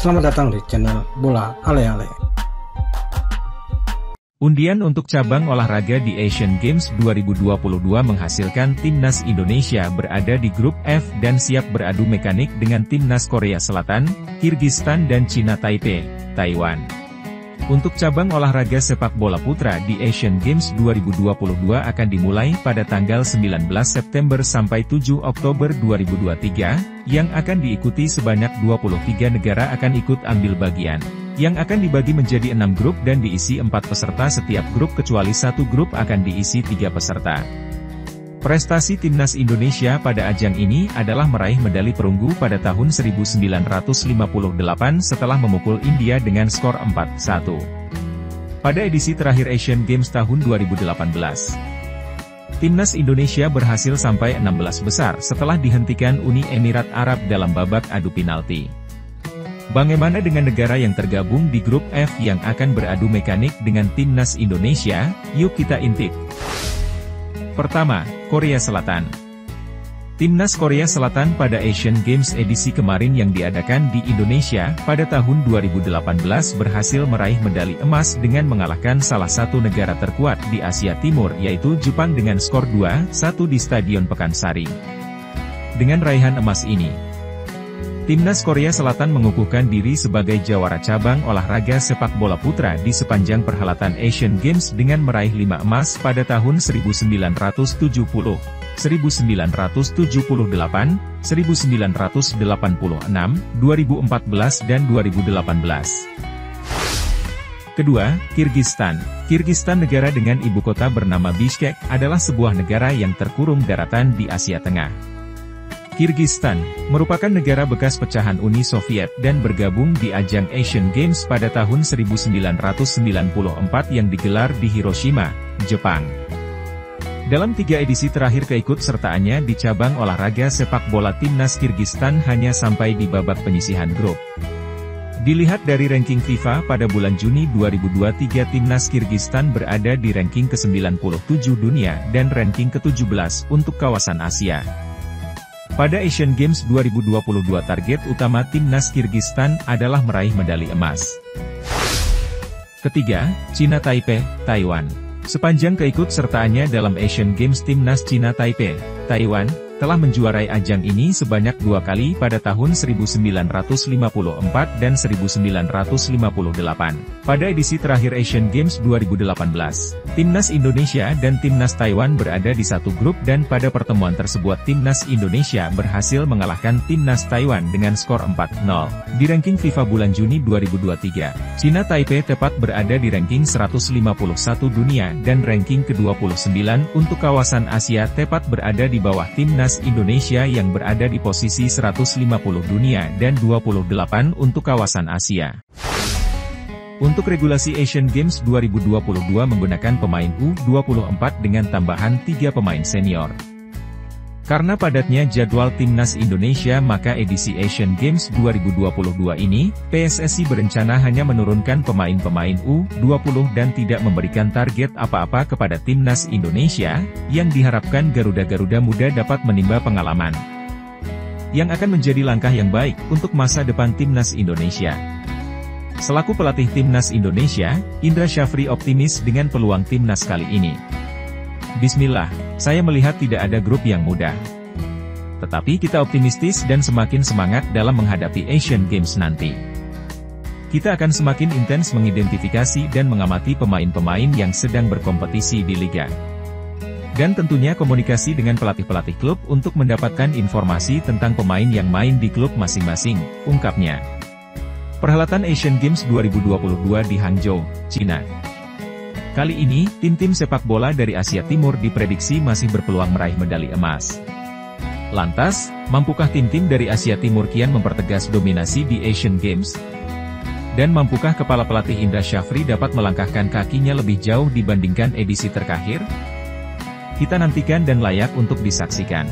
Selamat datang di channel Bola Ale-Ale. Undian untuk cabang olahraga di Asian Games 2022 menghasilkan Timnas Indonesia berada di grup F dan siap beradu mekanik dengan Timnas Korea Selatan, Kirgistan dan Cina Taipei, Taiwan. Untuk cabang olahraga sepak bola putra di Asian Games 2022 akan dimulai pada tanggal 19 September sampai 7 Oktober 2023, yang akan diikuti sebanyak 23 negara akan ikut ambil bagian. Yang akan dibagi menjadi 6 grup dan diisi 4 peserta setiap grup kecuali satu grup akan diisi 3 peserta. Prestasi Timnas Indonesia pada ajang ini adalah meraih medali perunggu pada tahun 1958 setelah memukul India dengan skor 4-1. Pada edisi terakhir Asian Games tahun 2018. Timnas Indonesia berhasil sampai 16 besar setelah dihentikan Uni Emirat Arab dalam babak adu penalti. Bagaimana dengan negara yang tergabung di grup F yang akan beradu mekanik dengan Timnas Indonesia? Yuk kita intip. Pertama, Korea Selatan. Timnas Korea Selatan pada Asian Games edisi kemarin yang diadakan di Indonesia pada tahun 2018 berhasil meraih medali emas dengan mengalahkan salah satu negara terkuat di Asia Timur yaitu Jepang dengan skor 2-1 di Stadion Pakansari. Dengan raihan emas ini, Timnas Korea Selatan mengukuhkan diri sebagai jawara cabang olahraga sepak bola putra di sepanjang perhelatan Asian Games dengan meraih 5 emas pada tahun 1970, 1978, 1986, 2014 dan 2018. Kedua, Kirgistan. Kirgistan, negara dengan ibu kota bernama Bishkek, adalah sebuah negara yang terkurung daratan di Asia Tengah. Kirgistan merupakan negara bekas pecahan Uni Soviet dan bergabung di ajang Asian Games pada tahun 1994 yang digelar di Hiroshima, Jepang. Dalam 3 edisi terakhir keikutsertaannya di cabang olahraga sepak bola, Timnas Kirgistan hanya sampai di babak penyisihan grup. Dilihat dari ranking FIFA pada bulan Juni 2023, Timnas Kirgistan berada di ranking ke-97 dunia dan ranking ke-17 untuk kawasan Asia. Pada Asian Games 2022 target utama Timnas Kirgistan adalah meraih medali emas. Ketiga, Cina Taipei, Taiwan. Sepanjang keikutsertaannya dalam Asian Games, Timnas Cina Taipei, Taiwan, telah menjuarai ajang ini sebanyak 2 kali pada tahun 1954 dan 1958. Pada edisi terakhir Asian Games 2018, Timnas Indonesia dan Timnas Taiwan berada di satu grup dan pada pertemuan tersebut Timnas Indonesia berhasil mengalahkan Timnas Taiwan dengan skor 4-0. Di ranking FIFA bulan Juni 2023, Cina Taipei tepat berada di ranking 151 dunia dan ranking ke-29 untuk kawasan Asia, tepat berada di bawah Timnas Indonesia yang berada di posisi 150 dunia dan 28 untuk kawasan Asia. Untuk regulasi Asian Games 2022 menggunakan pemain U24 dengan tambahan 3 pemain senior. Karena padatnya jadwal Timnas Indonesia, maka edisi Asian Games 2022 ini, PSSI berencana hanya menurunkan pemain-pemain U20 dan tidak memberikan target apa-apa kepada Timnas Indonesia, yang diharapkan Garuda-Garuda muda dapat menimba pengalaman. Yang akan menjadi langkah yang baik untuk masa depan Timnas Indonesia. Selaku pelatih Timnas Indonesia, Indra Syafri optimis dengan peluang Timnas kali ini. Bismillah, saya melihat tidak ada grup yang mudah. Tetapi kita optimistis dan semakin semangat dalam menghadapi Asian Games nanti. Kita akan semakin intens mengidentifikasi dan mengamati pemain-pemain yang sedang berkompetisi di Liga. Dan tentunya komunikasi dengan pelatih-pelatih klub untuk mendapatkan informasi tentang pemain yang main di klub masing-masing, ungkapnya. Perhelatan Asian Games 2022 di Hangzhou, Cina. Kali ini, tim-tim sepak bola dari Asia Timur diprediksi masih berpeluang meraih medali emas. Lantas, mampukah tim-tim dari Asia Timur kian mempertegas dominasi di Asian Games? Dan mampukah kepala pelatih Indra Syafri dapat melangkahkan kakinya lebih jauh dibandingkan edisi terakhir? Kita nantikan dan layak untuk disaksikan.